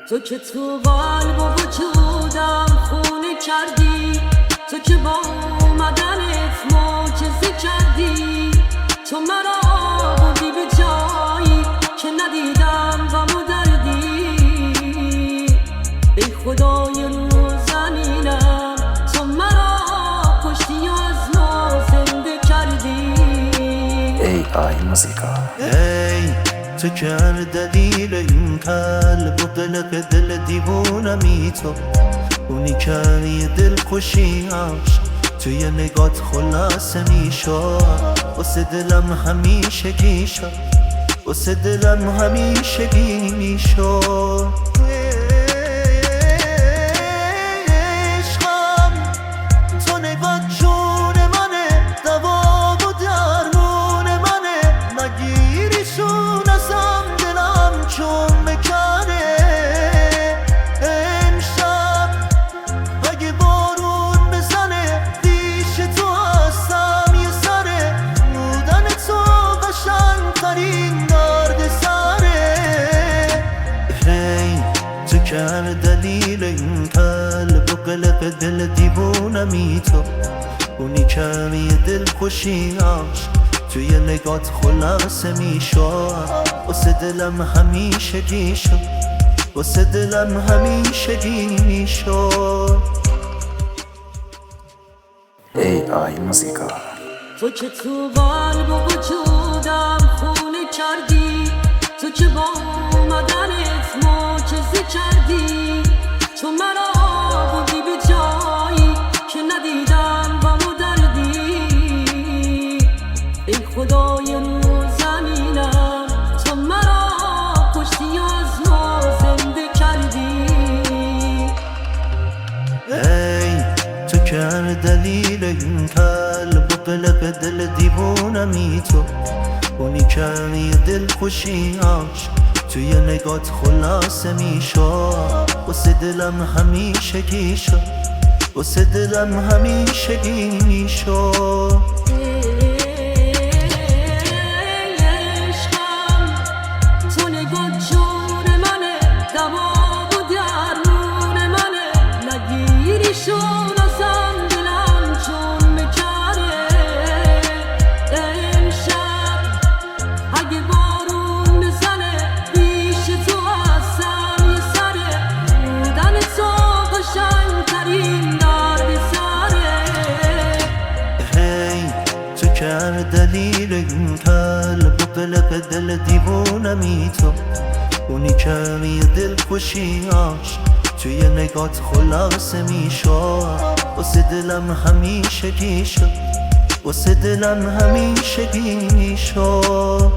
تو که تو قلب و وجودم خونه کردی، تو که با اومدنت معجزه کردی، تو مرا بودی به جایی که ندیدم غم و دردی. ای خدای رو زمینم، تو مرا کشتی و از نو زنده کردی. AI موزیکا. ای تو که دلیل این قلب و قلق دل دیوونمی، تو اونی که یه دل خوشیاش توی نگات خلاصه میشد. واسه دلم همیشگی شد، واسه دلم همیشگی میشد. عشقم تو نگات جون منه، دوا و درمون منه، نگیریشون ازم دلم چون مکنه. امشب اگه بارون بزنه پیش تو هستم یه سره، بودن تو قشنگ‌ترین درد سره. هی تو که دلیل این قلب و قلق دل دیوونمی، تو اونی که یه دل خوشیاش توی نگات خلاصه میشد. واسه دلم همیشگی شد، واسه دلم همیشگی میشد. AI موزیکا. تو که تو قلب و وجودم خونه کردی، تو که با اومدنت معجزه کردی، تو مرا بودی به جایی که ندیدم غم و دردی. ای خدای رو زمینم، تو مرا کشتی و از نو زنده کردی. ای تو که دلیل این قلب و قلق دل دیوونمی، تو اونی که یه دل خوشیاش توی نگات خلاصه میشد. واسه دلم همیشگی شد، واسه دلم همیشگی میشد. عشقم تو نگات جون منه، دوا و درمون منه، نگیریشون ازم دلم چون مکنه. امشب اگه بارون بزنه پیش تو هستم یه سره، بودن تو قشنگ‌ترین درد سره. هی تو که دلیل این قلب و قلق دل دیوونمی، تو اونی که یه دل خوشیاش توی نگات خلاصه میشد. واسه دلم همیشگی شد، واسه دلم همیشگی میشد.